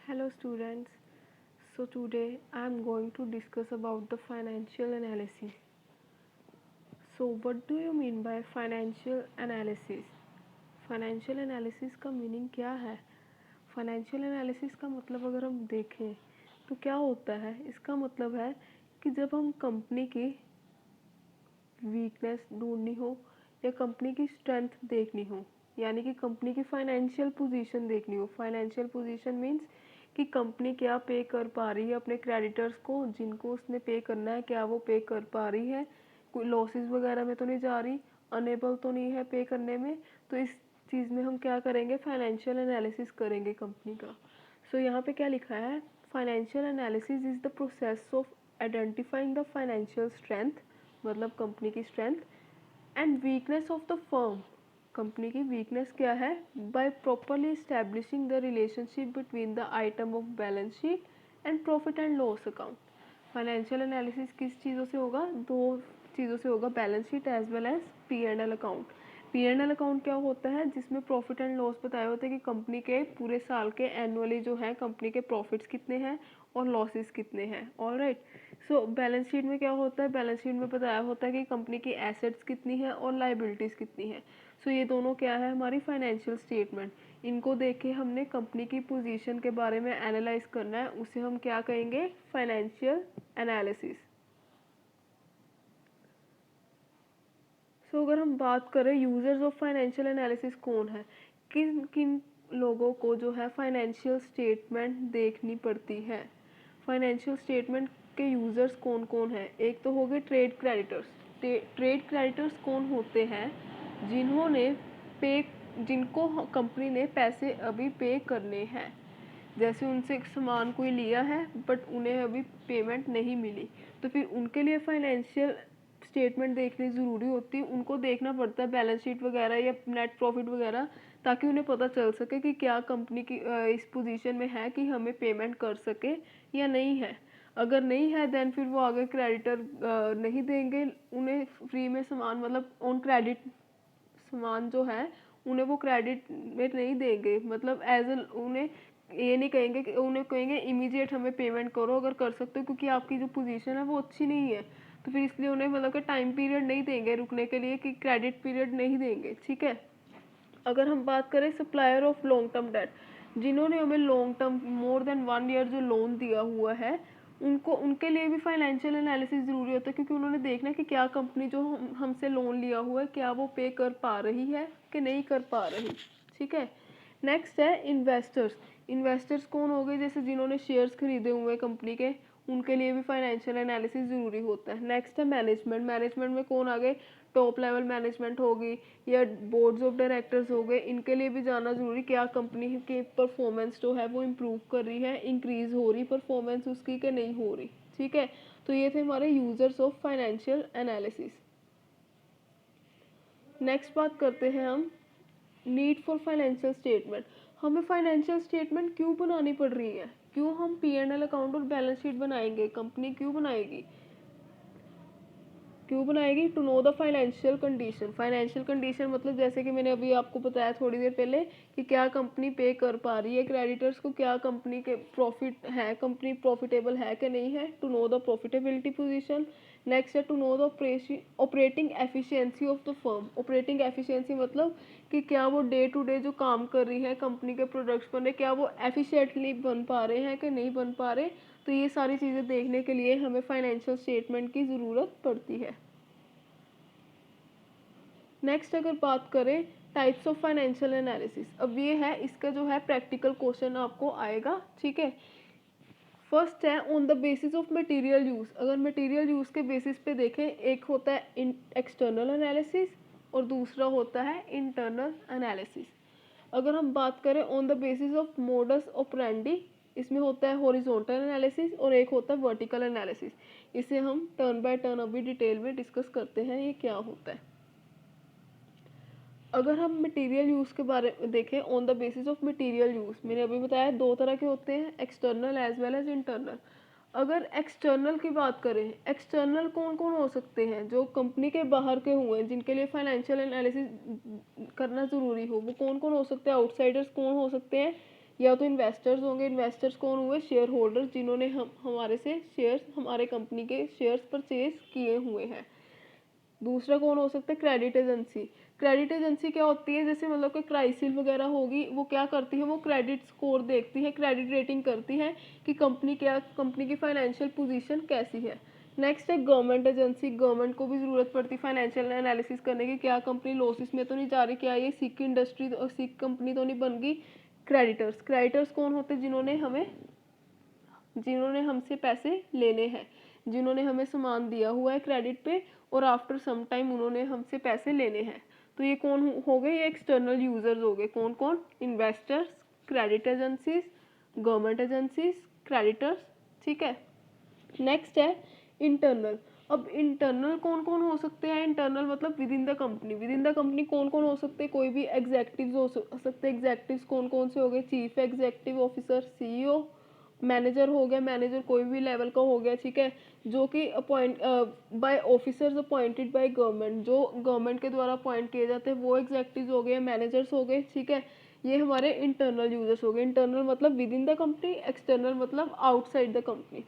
Hello students. So today I am going to discuss about the financial analysis. So what do you mean by financial analysis? Financial analysis का meaning क्या है? Financial analysis का मतलब अगर हम देखें तो क्या होता है, इसका मतलब है कि जब हम कंपनी की वीकनेस ढूंढनी हो या कंपनी की स्ट्रेंथ देखनी हो, यानी कि कंपनी की फाइनेंशियल पोजीशन देखनी हो। फाइनेंशियल पोजीशन मींस कि कंपनी क्या पे कर पा रही है अपने क्रेडिटर्स को, जिनको उसने पे करना है, क्या वो पे कर पा रही है, कोई लॉसेस वगैरह में तो नहीं जा रही, अनेबल तो नहीं है पे करने में। तो इस चीज़ में हम क्या करेंगे, फाइनेंशियल एनालिसिस करेंगे कंपनी का। सो यहाँ पे क्या लिखा है, financial analysis is the process of identifying the financial strength, मतलब कंपनी की strength, and weakness of the firm, company की वीकनेस क्या है, by properly establishing the relationship between the item of balance sheet and profit and loss account. Financial analysis किस चीज़ों से होगा, दो चीज़ों से होगा, balance sheet as well as P and L account. P and L account क्या होता है, जिसमें प्रॉफिट एंड लॉस बताए होते हैं कि कंपनी के पूरे साल के एनुअली जो है कंपनी के प्रॉफिट्स कितने हैं और लॉसेस कितने हैं। ऑलराइट। सो बैलेंस शीट में क्या होता है, बैलेंस शीट में बताया होता है कि कंपनी की एसेट्स कितनी है और लाइबिलिटीज़ कितनी है। सो ये दोनों क्या है, हमारी फाइनेंशियल स्टेटमेंट। इनको देख के हमने कंपनी की पोजीशन के बारे में एनालाइज करना है, उसे हम क्या कहेंगे, फाइनेंशियल एनालिसिस। सो अगर हम बात करें यूजर्स ऑफ फाइनेंशियल एनालिसिस कौन है, किन किन लोगों को जो है फाइनेंशियल स्टेटमेंट देखनी पड़ती है। फाइनेंशियल स्टेटमेंट के यूजर्स कौन कौन है, एक तो हो गए ट्रेड क्रेडिटर्स। ट्रेड क्रेडिटर्स कौन होते हैं, जिन्होंने पे जिनको कंपनी ने पैसे अभी पे करने हैं, जैसे उनसे एक सामान कोई लिया है बट उन्हें अभी पेमेंट नहीं मिली, तो फिर उनके लिए फाइनेंशियल स्टेटमेंट देखनी ज़रूरी होती है। उनको देखना पड़ता है बैलेंस शीट वगैरह या नेट प्रॉफिट वगैरह, ताकि उन्हें पता चल सके कि क्या कंपनी की इस पोजीशन में है कि हमें पेमेंट कर सके या नहीं है। अगर नहीं है देन फिर वो आगे क्रेडिटर नहीं देंगे उन्हें फ्री में सामान, मतलब ऑन क्रेडिट सामान जो है उन्हें वो क्रेडिट में नहीं देंगे, मतलब एज ए उन्हें ये नहीं कहेंगे कि, उन्हें कहेंगे इमीडिएट हमें पेमेंट करो अगर कर सकते हो, क्योंकि आपकी जो पोजीशन है वो अच्छी नहीं है। तो फिर इसलिए उन्हें मतलब कि टाइम पीरियड नहीं देंगे रुकने के लिए, कि क्रेडिट पीरियड नहीं देंगे। ठीक है। अगर हम बात करें supplier of long term debt, जिन्होंने हमें long term more than 1 year जो लोन दिया हुआ है, उनको उनके लिए भी फाइनेंशियल एनालिसिस ज़रूरी होता है, क्योंकि उन्होंने देखना है कि क्या कंपनी जो हमसे लोन लिया हुआ है क्या वो पे कर पा रही है कि नहीं कर पा रही। ठीक है। नेक्स्ट है इन्वेस्टर्स। इन्वेस्टर्स कौन हो गए, जैसे जिन्होंने शेयर्स खरीदे हुए हैं कंपनी के, उनके लिए भी फाइनेंशियल एनालिसिस ज़रूरी होता है। नेक्स्ट है मैनेजमेंट। मैनेजमेंट में कौन आ गए, टॉप लेवल मैनेजमेंट होगी या बोर्ड्स ऑफ डायरेक्टर्स हो गए, इनके लिए भी जाना जरूरी, क्या कंपनी की परफॉर्मेंस जो है वो इम्प्रूव कर रही है, इंक्रीज हो रही परफॉर्मेंस उसकी कि नहीं हो रही। ठीक है। तो ये थे हमारे users of financial analysis. Next बात करते हैं हम नीड फॉर फाइनेंशियल स्टेटमेंट। हमें फाइनेंशियल स्टेटमेंट क्यों बनानी पड़ रही है, क्यों हम पी एंड एल अकाउंट और बैलेंस शीट बनाएंगे, कंपनी क्यों बनाएगी, क्यों बनाएगी, to know the financial condition. Financial condition मतलब जैसे कि मैंने अभी आपको बताया थोड़ी देर पहले कि क्या कंपनी पे कर पा रही है क्रेडिटर्स को, क्या कंपनी के प्रॉफिट है, कंपनी प्रॉफिटेबल है कि नहीं है, to know the profitability position. Next है to know the operating efficiency of the firm. Operating efficiency मतलब कि क्या वो डे टू डे जो काम कर रही है कंपनी के प्रोडक्ट्स बने, क्या वो एफिशिएंटली बन पा रहे हैं कि नहीं बन पा रहे। तो ये सारी चीज़ें देखने के लिए हमें फाइनेंशियल स्टेटमेंट की ज़रूरत पड़ती है। नेक्स्ट अगर बात करें टाइप्स ऑफ फाइनेंशियल एनालिसिस, अब ये है इसका जो है प्रैक्टिकल क्वेश्चन आपको आएगा। ठीक है। फर्स्ट है on the basis of material use. अगर मटेरियल यूज़ के बेसिस पे देखें, एक होता है एक्सटर्नल एनालिसिस और दूसरा होता है इंटरनल एनालिसिस। अगर हम बात करें on the basis of modus operandi, इसमें होता है हॉरिजॉन्टल एनालिसिस और एक होता है वर्टिकल एनालिसिस। इसे हम टर्न बाय टर्न अभी डिटेल में डिस्कस करते हैं ये क्या होता है। अगर हम मटेरियल यूज़ के बारे में देखें, on the basis of material use, मैंने अभी बताया दो तरह के होते हैं, external as well as internal. अगर एक्सटर्नल की बात करें, एक्सटर्नल कौन कौन हो सकते हैं, जो कंपनी के बाहर के हुए हैं जिनके लिए फाइनेंशियल एनालिसिस करना ज़रूरी हो, वो कौन कौन हो सकते हैं, आउटसाइडर्स कौन हो सकते हैं, या तो इन्वेस्टर्स होंगे, इन्वेस्टर्स कौन हुए, शेयर होल्डर्स, जिन्होंने हमारे से शेयर्स, हमारे कंपनी के शेयर्स परचेज किए हुए हैं। दूसरा कौन हो सकता है, क्रेडिट एजेंसी। क्रेडिट एजेंसी क्या होती है, जैसे मतलब कोई क्राइसिस वगैरह होगी, वो क्या करती है, वो क्रेडिट स्कोर देखती है, क्रेडिट रेटिंग करती है कि कंपनी की फाइनेंशियल पोजीशन कैसी है। नेक्स्ट है गवर्नमेंट एजेंसी। गवर्नमेंट को भी ज़रूरत पड़ती है फाइनेंशियल एनालिसिस करने की, क्या कंपनी लॉसेस में तो नहीं जा रही, क्या ये सिक इंडस्ट्री और सिक कंपनी तो नहीं बन गई। क्रेडिटर्स, क्रेडिटर्स कौन होते हैं, जिन्होंने हमसे पैसे लेने हैं, जिन्होंने हमें सामान दिया हुआ है क्रेडिट पे और आफ्टर सम टाइम उन्होंने हमसे पैसे लेने हैं। तो ये कौन हो गए, ये एक्सटर्नल यूजर्स हो गए। कौन कौन, investors, credit agencies, government agencies, creditors. ठीक है। नेक्स्ट है इंटरनल। अब इंटरनल कौन कौन हो सकते हैं, इंटरनल मतलब within the company. With in the company कौन कौन हो सकते हैं, कोई भी एग्जेक्टिव्स हो सकते हैं। एग्जेक्टिव्स कौन कौन से हो गए, chief executive officer, CEO, manager हो गया, मैनेजर कोई भी लेवल का हो गया, ठीक है, जो कि appoint by officers appointed by government, जो गवर्नमेंट के द्वारा अपॉइंट किए जाते हैं, वो एग्जेक्टिव्स हो गए, मैनेजर्स हो गए। ठीक है, ये हमारे इंटरनल यूजर्स हो गए। इंटरनल मतलब within the company, external मतलब आउटसाइड द कंपनी।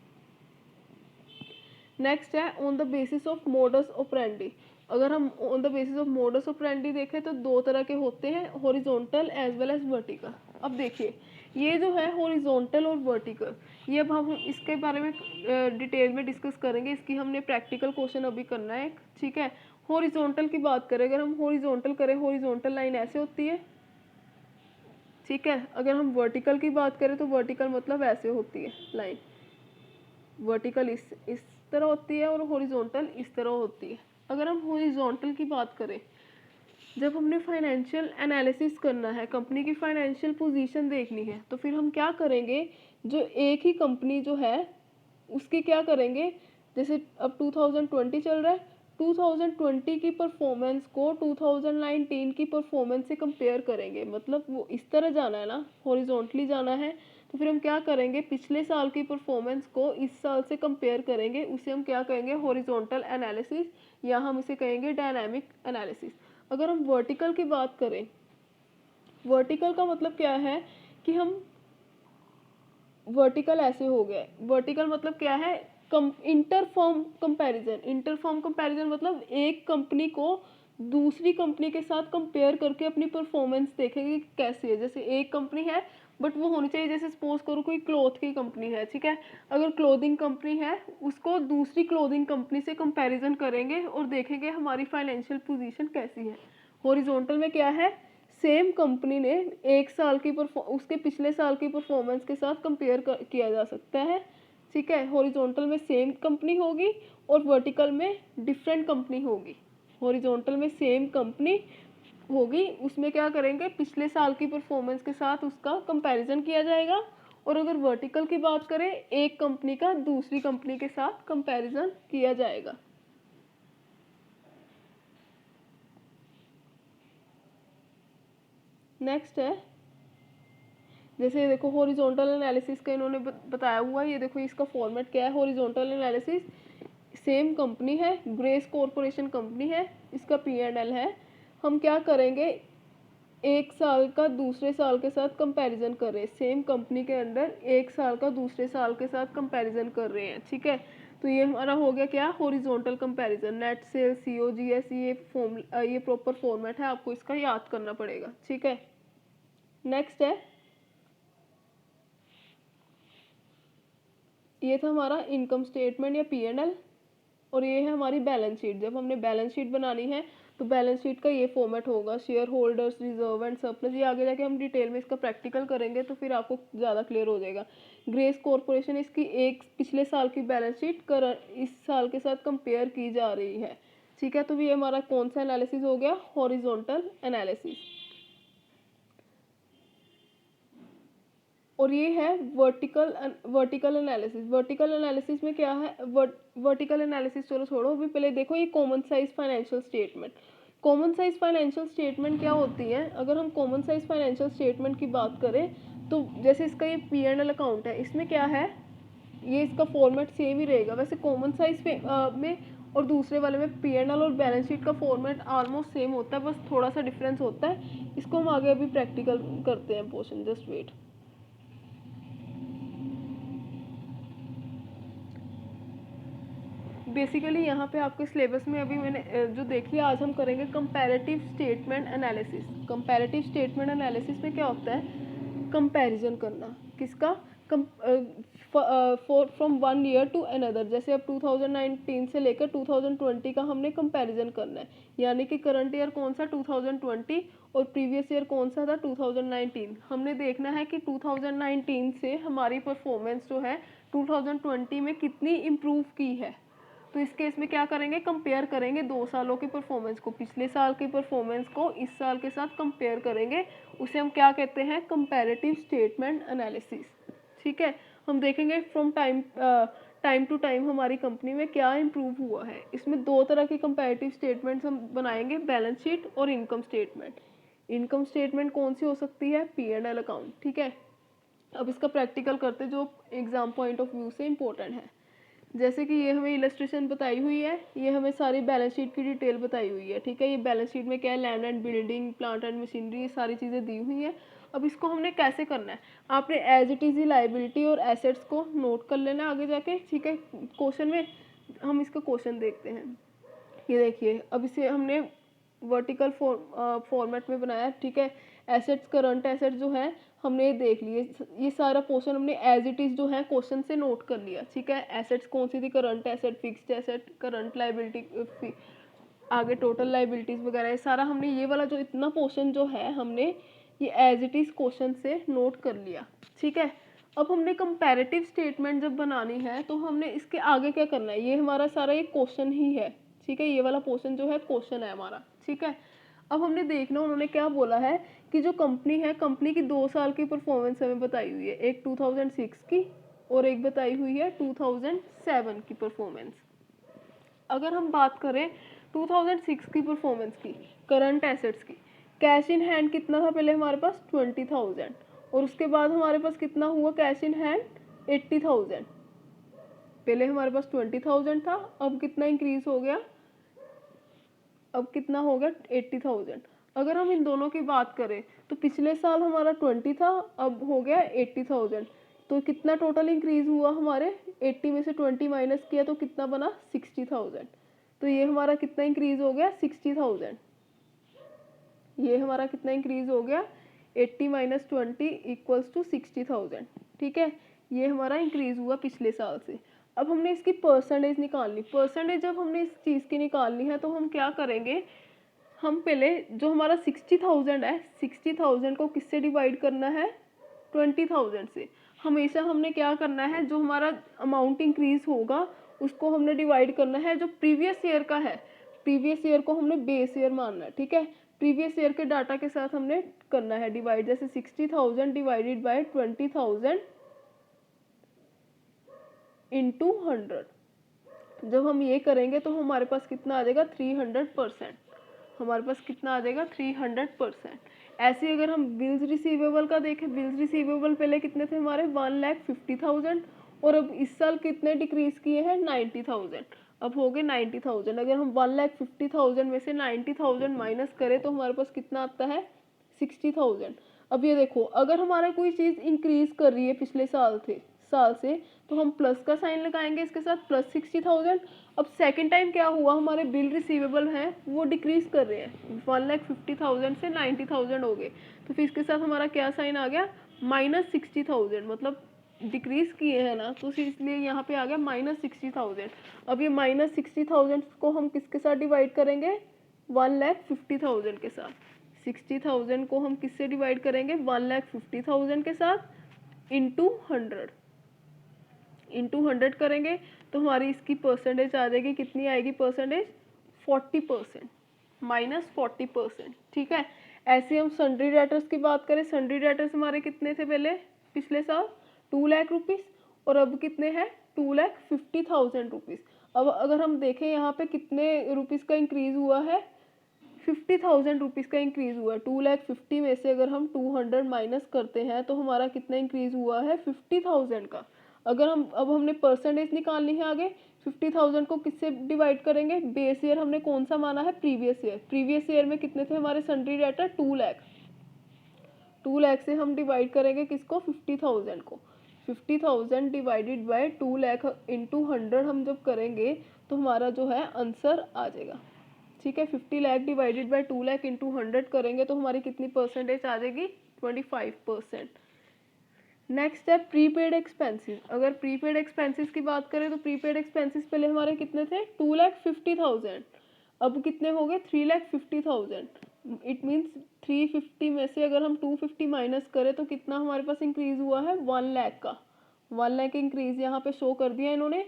नेक्स्ट है on the basis of modus operandi. अगर हम on the basis of modus operandi देखें तो दो तरह के होते हैं, horizontal as well as vertical. अब देखिए ये जो है हॉरिजॉन्टल और वर्टिकल, ये अब हम इसके बारे में डिटेल में डिस्कस करेंगे। इसकी हमने प्रैक्टिकल क्वेश्चन अभी करना है, ठीक है। हॉरिजॉन्टल की बात करें, अगर हम हॉरिजॉन्टल करें, हॉरिजॉन्टल लाइन ऐसे होती है, ठीक है। अगर हम वर्टिकल की बात करें तो वर्टिकल मतलब ऐसे होती है लाइन, वर्टिकल इस तरह होती है और हॉरिजॉन्टल इस तरह होती है। अगर हम हॉरिजॉन्टल की बात करें, जब हमने फाइनेंशियल एनालिसिस करना है, कंपनी की फाइनेंशियल पोजीशन देखनी है, तो फिर हम क्या करेंगे, जो एक ही कंपनी जो है उसकी क्या करेंगे, जैसे अब 2020 चल रहा है, 2020 की परफॉर्मेंस को 2019 की परफॉर्मेंस से कंपेयर करेंगे। मतलब वो इस तरह जाना है ना, हॉरिजॉन्टली जाना है, तो फिर हम क्या करेंगे, पिछले साल की परफॉर्मेंस को इस साल से कंपेयर करेंगे, उसे हम क्या कहेंगे, हॉरिजॉन्टल एनालिसिस, या हम इसे कहेंगे डायनामिक एनालिसिस। अगर हम वर्टिकल की बात करें, वर्टिकल का मतलब क्या है कि हम वर्टिकल ऐसे हो गए, वर्टिकल मतलब क्या है, इंटरफर्म कंपैरिजन। इंटरफर्म कंपैरिजन मतलब एक कंपनी को दूसरी कंपनी के साथ कंपेयर करके अपनी परफॉर्मेंस देखेंगे कि कैसी है। जैसे एक कंपनी है बट वो होनी चाहिए, जैसे सपोज करो कोई क्लॉथ की कंपनी है, ठीक है, अगर क्लोथिंग कंपनी है उसको दूसरी क्लोथिंग कंपनी से कंपैरिजन करेंगे और देखेंगे हमारी फाइनेंशियल पोजीशन कैसी है। हॉरिजॉन्टल में क्या है, सेम कंपनी ने एक साल की उसके पिछले साल की परफॉर्मेंस के साथ कंपेयर किया जा सकता है, ठीक है। हॉरिजॉन्टल में सेम कंपनी होगी और वर्टिकल में डिफरेंट कंपनी होगी। हॉरिजॉन्टल में सेम कंपनी होगी, उसमें क्या करेंगे, पिछले साल की परफॉर्मेंस के साथ उसका कंपैरिजन किया जाएगा। और अगर वर्टिकल की बात करें, एक कंपनी का दूसरी कंपनी के साथ कंपैरिजन किया जाएगा। नेक्स्ट है, जैसे देखो हॉरिजॉन्टल एनालिसिस का इन्होंने बताया हुआ है, ये देखो इसका फॉर्मेट क्या है। हॉरिजॉन्टल एनालिसिस, सेम कंपनी है, ग्रेस कॉरपोरेशन कंपनी है, इसका P&L है। हम क्या करेंगे, एक साल का दूसरे साल के साथ कंपैरिजन कर रहे हैं, सेम कंपनी के अंदर एक साल का दूसरे साल के साथ कंपैरिजन कर रहे हैं, ठीक है। तो ये हमारा हो गया क्या, horizontal comparison. Net cell, COGS, ये प्रॉपर फॉर्मेट है, आपको इसका याद करना पड़ेगा, ठीक है। नेक्स्ट है, ये था हमारा इनकम स्टेटमेंट या P&L, और ये है हमारी बैलेंस शीट। जब हमने बैलेंस शीट बनानी है तो बैलेंस शीट का ये फॉर्मेट होगा, share holders, reserve and surplus. ये आगे जाके हम डिटेल में इसका प्रैक्टिकल करेंगे तो फिर आपको ज़्यादा क्लियर हो जाएगा। ग्रेस कॉरपोरेशन, इसकी एक पिछले साल की बैलेंस शीट इस साल के साथ कंपेयर की जा रही है, ठीक है। तो ये हमारा कौन सा एनालिसिस हो गया, हॉरिजॉन्टल एनालिसिस। और ये है वर्टिकल एनालिसिस। वर्टिकल एनालिसिस में क्या है, वर्टिकल एनालिसिस चलो छोड़ो, अभी पहले देखो ये common size financial statement. Common size financial statement क्या होती है, अगर हम कॉमन साइज फाइनेंशियल स्टेटमेंट की बात करें तो जैसे इसका ये P&L अकाउंट है, इसमें क्या है, ये इसका फॉर्मेट सेम ही रहेगा। वैसे कॉमन साइज में और दूसरे वाले में P&L और बैलेंस शीट का फॉर्मेट ऑलमोस्ट सेम होता है, बस थोड़ा सा डिफरेंस होता है। इसको हम आगे अभी प्रैक्टिकल करते हैं पोर्शन, जस्ट वेट। बेसिकली यहाँ पे आपके सिलेबस में अभी मैंने जो देखी है, आज हम करेंगे comparative statement analysis. Comparative statement analysis में क्या होता है, कंपैरिजन करना। किसका? From one year to another. जैसे अब 2019 से लेकर 2020 का हमने कंपैरिजन करना है, यानी कि करंट ईयर कौन सा 2020 और प्रीवियस ईयर कौन सा था 2019। हमने देखना है कि 2019 से हमारी परफॉर्मेंस जो है 2020 में कितनी इम्प्रूव की है। तो इस केस में क्या करेंगे, कंपेयर करेंगे 2 सालों की परफॉर्मेंस को, पिछले साल की परफॉर्मेंस को इस साल के साथ कंपेयर करेंगे। उसे हम क्या कहते हैं, कंपैरेटिव स्टेटमेंट एनालिसिस। ठीक है, हम देखेंगे फ्रॉम टाइम टू टाइम हमारी कंपनी में क्या इम्प्रूव हुआ है। इसमें 2 तरह की कंपैरेटिव स्टेटमेंट्स हम बनाएंगे, बैलेंस शीट और इनकम स्टेटमेंट। इनकम स्टेटमेंट कौन सी हो सकती है, P&L अकाउंट। ठीक है, अब इसका प्रैक्टिकल करते जो एग्जाम पॉइंट ऑफ व्यू से इम्पोर्टेंट है। जैसे कि ये हमें इलस्ट्रेशन बताई हुई है, ये हमें सारी बैलेंस शीट की डिटेल बताई हुई है। ठीक है, ये बैलेंस शीट में क्या है, land and building, plant and machinery, ये सारी चीज़ें दी हुई हैं। अब इसको हमने कैसे करना है, आपने एज इट इज़ लाइबिलिटी और एसेट्स को नोट कर लेना आगे जाके। ठीक है, क्वेश्चन में हम इसका क्वेश्चन देखते हैं। ये देखिए, अब इसे हमने वर्टिकल फॉर्मेट में बनाया। ठीक है, एसेट्स, करंट एसेट्स जो है हमने ये देख लिए, ये सारा पोर्शन हमने एज इट इज़ जो है क्वेश्चन से नोट कर लिया। ठीक है, एसेट्स कौन सी थी, current asset, fixed asset, current liability, आगे टोटल लाइबिलिटीज़ वगैरह, ये सारा हमने ये वाला जो इतना पोर्शन जो है हमने ये एज इट इज़ क्वेश्चन से नोट कर लिया। ठीक है, अब हमने कंपैरेटिव स्टेटमेंट जब बनानी है तो हमने इसके आगे क्या करना है, ये हमारा सारा ये क्वेश्चन ही है। ठीक है, ये वाला पोर्शन जो है क्वेश्चन है हमारा। ठीक है, अब हमने देखना उन्होंने क्या बोला है कि जो कंपनी है, कंपनी की 2 साल की परफॉर्मेंस हमें बताई हुई है, एक 2006 की और एक बताई हुई है 2007 की परफॉर्मेंस। अगर हम बात करें 2006 की परफॉर्मेंस की, करंट एसेट्स की, कैश इन हैंड कितना था पहले हमारे पास 20,000, और उसके बाद हमारे पास कितना हुआ कैश इन हैंड 80,000। पहले हमारे पास 20,000 था, अब कितना इंक्रीज हो गया, अब कितना हो गया 80,000। अगर हम इन दोनों की बात करें तो पिछले साल हमारा 20 था, अब हो गया 80,000। तो कितना टोटल इंक्रीज हुआ हमारे, 80 में से 20 माइनस किया तो कितना बना 60,000। तो ये हमारा कितना इंक्रीज हो गया 60,000। ये हमारा कितना इंक्रीज हो गया 80 माइनस 20 इक्वल्स टू 60,000। ठीक है, ये हमारा इंक्रीज हुआ पिछले साल से। अब हमने इसकी परसेंटेज निकालनी। परसेंटेज जब हमने इस चीज़ की निकालनी है तो हम क्या करेंगे, हम पहले जो हमारा 60,000 है, 60,000 को किससे डिवाइड करना है, 20,000 से। हमेशा हमने क्या करना है, जो हमारा अमाउंट इंक्रीज होगा उसको हमने डिवाइड करना है जो प्रीवियस ईयर का है, प्रीवियस ईयर को हमने बेस ईयर मानना है। ठीक है, प्रीवियस ईयर के डाटा के साथ हमने करना है डिवाइड। जैसे 60,000 डिवाइडेड बाय 20,000 इंटू 100। जब हम ये करेंगे तो हमारे पास कितना आ जाएगा 300%। हमारे पास कितना आ जाएगा 300%। ऐसे अगर हम बिल्स रिसीवेबल का देखें, बिल्स रिसीवेबल पहले कितने थे हमारे 1,50,000, और अब इस साल कितने डिक्रीज किए हैं 90,000, अब हो गए 90,000। अगर हम 1,50,000 में से 90,000 माइनस करें तो हमारे पास कितना आता है 60,000। अब ये देखो, अगर हमारा कोई चीज़ इंक्रीज कर रही है पिछले साल से तो हम प्लस का साइन लगाएंगे इसके साथ, प्लस 60,000। अब सेकंड टाइम क्या हुआ, हमारे बिल रिसीवेबल हैं वो डिक्रीज कर रहे हैं, 1,50,000 से 90,000 हो गए, तो फिर इसके साथ हमारा क्या साइन आ गया माइनस 60,000, मतलब डिक्रीज किए हैं ना, तो इसलिए यहाँ पे आ गया माइनस 60,000। अब ये माइनस 60,000 को हम किसके साथ डिवाइड करेंगे, 1,50,000 के साथ। 60,000 को हम किससे डिवाइड करेंगे 1,50,000 के साथ इंटू 100 करेंगे तो हमारी इसकी परसेंटेज आ जाएगी, कितनी आएगी परसेंटेज 40%, माइनस 40%। ठीक है, ऐसे हम सन्ड्री डेटर्स की बात करें, सन्ड्री डेटर्स हमारे कितने थे पहले पिछले साल 2 लाख रुपीज़, और अब कितने हैं 2,50,000 रुपीज़। अब अगर हम देखें यहाँ पे कितने रुपीज़ का इंक्रीज़ हुआ है, 50,000 रुपीज़ का इंक्रीज़ हुआ है। 2,50,000 में से अगर हम 200 माइनस करते हैं तो हमारा कितना इंक्रीज़ हुआ है 50,000 का। अगर हम अब हमने परसेंटेज निकालनी है आगे, 50,000 को किससे डिवाइड करेंगे, बेस ईयर हमने कौन सा माना है प्रीवियस ईयर। प्रीवियस ईयर में कितने थे हमारे सन्ड्री डेटर 2 लाख से हम डिवाइड करेंगे किसको 50,000 को। 50,000 डिवाइडेड बाय 2 लाख इंटू 100 हम जब करेंगे तो हमारा जो है आंसर आ जाएगा। ठीक है, 50 lakh divided by 2 lakh into 100 करेंगे तो हमारी कितनी परसेंटेज आ जाएगी, 25%। नेक्स्ट है प्रीपेड एक्सपेंसेस। अगर प्रीपेड एक्सपेंसेस की बात करें तो प्रीपेड एक्सपेंसेस पहले हमारे कितने थे, 2,50,000, अब कितने हो गए, 3,50,000। इट मीन्स 350 में से अगर हम 250 माइनस करें तो कितना हमारे पास इंक्रीज हुआ है, 1 लाख का। 1 लाख इंक्रीज यहाँ पे शो कर दिया इन्होंने।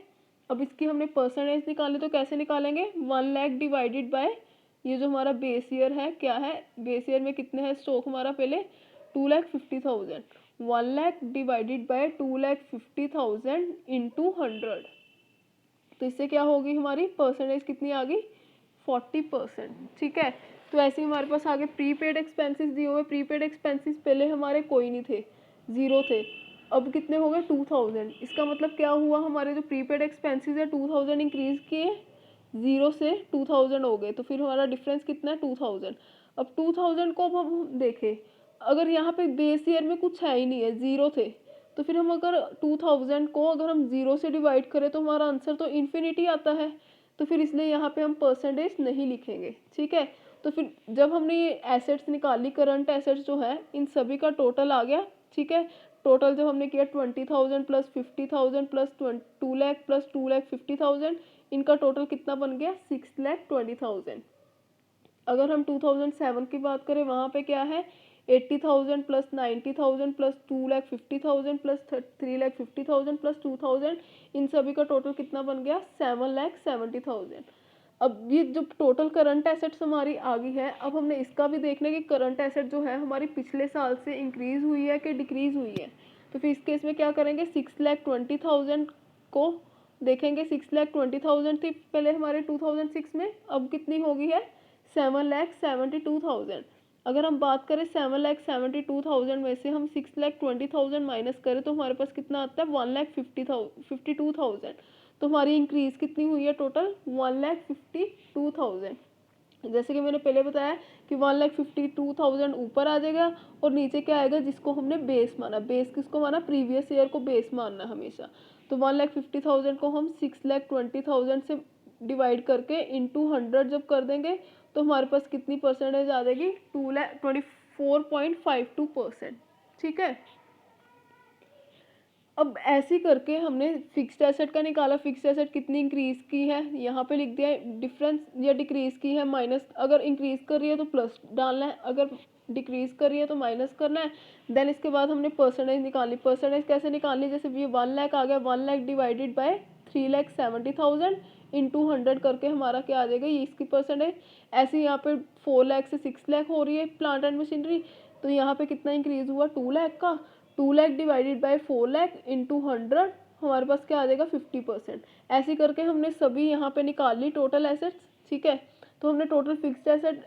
अब इसकी हमने परसेंटेज निकाले तो कैसे निकालेंगे, 1 लाख डिवाइडेड बाय ये जो हमारा बेस ईयर है, क्या है, बेस ईयर में कितने है स्टॉक हमारा, पहले 2,50,000। 1 लाख डिवाइडेड बाय 2,50,000 इंटू 100, तो इससे क्या होगी हमारी परसेंटेज कितनी आ गई, 40%। ठीक है, तो ऐसे ही हमारे पास आगे प्रीपेड एक्सपेंसेस दिए हुए। प्रीपेड एक्सपेंसेस पहले हमारे कोई नहीं थे, ज़ीरो थे, अब कितने हो गए, 2,000। इसका मतलब क्या हुआ, हमारे जो प्रीपेड एक्सपेंसेस है 2,000 इंक्रीज किए, ज़ीरो से 2,000 हो गए, तो फिर हमारा डिफरेंस कितना है, 2,000। अब 2,000 को अब हम देखें, अगर यहाँ पे बेस ईयर में कुछ है ही नहीं है, ज़ीरो थे, तो फिर हम अगर 2,000 को अगर हम ज़ीरो से डिवाइड करें तो हमारा आंसर तो इन्फिनिटी आता है, तो फिर इसलिए यहाँ पे हम परसेंटेज नहीं लिखेंगे। ठीक है, तो फिर जब हमने ये एसेट्स निकाली, करंट एसेट्स जो है इन सभी का टोटल आ गया। ठीक है, टोटल जब हमने किया 20,000 प्लस 50,000 प्लस 2 लाख प्लस 2,50,000, इनका टोटल कितना बन गया, 6,20,000। अगर हम 2007 की बात करें, वहाँ पे क्या है, 80,000 प्लस 90,000 प्लस 2,50,000 प्लस 3,50,000 प्लस 2,000, इन सभी का टोटल कितना बन गया, 7,70,000। अब ये जो टोटल करंट एसेट्स हमारी आ गई है, अब हमने इसका भी देखना है कि करंट एसेट जो है हमारी पिछले साल से इंक्रीज हुई है कि डिक्रीज हुई है। तो फिर इस केस में क्या करेंगे, 6,20,000 को देखेंगे। 6,20,000 थी पहले हमारे 2006 में, अब कितनी हो गई है, 7,72,000। अगर हम बात करें 7,72,000 में से हम 6,20,000 माइनस करें तो हमारे पास कितना आता है, 1,52,000। तो हमारी इंक्रीज कितनी हुई है, टोटल 1,52,000। जैसे कि मैंने पहले बताया कि 1,52,000 ऊपर आ जाएगा और नीचे क्या आएगा, जिसको हमने बेस माना। बेस किसको माना, प्रीवियस ईयर को बेस मानना हमेशा। तो 1,50,000 को हम 6,20,000 से डिवाइड करके इंटू 100 जब कर देंगे तो हमारे पास कितनी परसेंटेज आ जाएगी, 24.52%। ठीक है, अब ऐसे करके हमने फिक्स्ड एसेट का निकाला। फिक्स्ड एसेट कितनी इंक्रीज की है, यहाँ पे लिख दिया है डिफरेंस, या डिक्रीज की है माइनस। अगर इंक्रीज कर रही है तो प्लस डालना है, अगर डिक्रीज कर रही है तो माइनस करना है। देन इसके बाद हमने परसेंटेज निकाली। परसेंटेज कैसे निकालनी, जैसे ये 1 लाख आ गया, 1 लाख डिवाइडेड बाय 3,70,000 इंटू 100 करके हमारा क्या आ जाएगा, ये इसकी परसेंटेज। ऐसे यहाँ पे 4 लाख से 6 लाख हो रही है प्लांट एंड मशीनरी, तो यहाँ पे कितना इंक्रीज हुआ, 2 लाख का। 2 lakh divided by 4 lakh into 100, हमारे पास क्या आ जाएगा, 50%। ऐसे करके हमने सभी यहाँ पे निकाल ली टोटल एसेट्स। ठीक है, तो हमने टोटल फिक्स्ड एसेट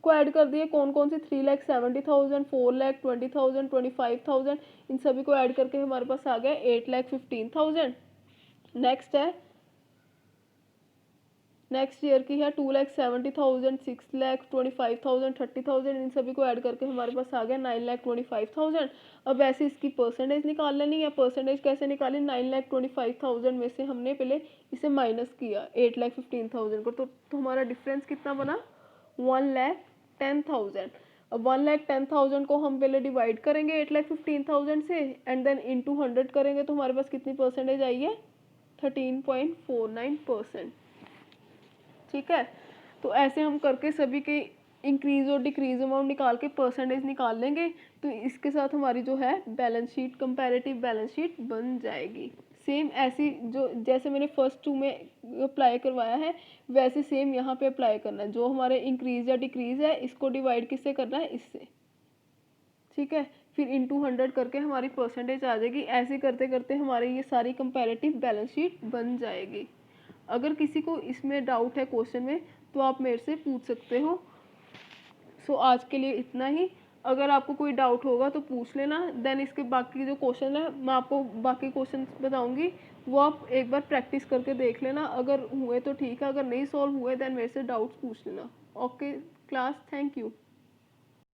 को ऐड कर दिए, कौन कौन सी, 3,70,000, 4,20,000, 25,000, इन सभी को ऐड करके हमारे पास आ गया 8,15,000। नेक्स्ट है, नेक्स्ट ईयर की है 2,70,000, 6,25,000, 30,000, इन सभी को ऐड करके हमारे पास आ गया 9,25,000। अब ऐसे इसकी परसेंटेज निकाल लेनी है। परसेंटेज कैसे निकाली, 9,25,000 में से हमने पहले इसे माइनस किया 8,15,000 को, तो हमारा डिफरेंस कितना बना, 1,10,000। अब 1,10,000 को हम पहले डिवाइड करेंगे 8,15,000 से एंड देन इंटू 100 करेंगे तो हमारे पास कितनी परसेंटेज आई है, 13.49%। ठीक है, तो ऐसे हम करके सभी के इंक्रीज और डिक्रीज अमाउंट निकाल के परसेंटेज निकाल लेंगे, तो इसके साथ हमारी जो है balance sheet, comparative balance sheet बन जाएगी। सेम ऐसी जो जैसे मैंने फर्स्ट 2 में अप्लाई करवाया है वैसे सेम यहाँ पे अप्लाई करना है। जो हमारे इंक्रीज या डिक्रीज है इसको डिवाइड किससे करना है, इससे। ठीक है, फिर इंटू 100 करके हमारी परसेंटेज आ जाएगी। ऐसे करते करते हमारी ये सारी कंपैरेटिव बैलेंस शीट बन जाएगी। अगर किसी को इसमें डाउट है क्वेश्चन में तो आप मेरे से पूछ सकते हो। सो आज के लिए इतना ही। अगर आपको कोई डाउट होगा तो पूछ लेना, देन इसके बाकी जो क्वेश्चन है मैं आपको बाकी क्वेश्चन बताऊंगी, वो आप एक बार प्रैक्टिस करके देख लेना। अगर हुए तो ठीक है, अगर नहीं सॉल्व हुए देन मेरे से डाउट्स पूछ लेना। Okay class, thank you.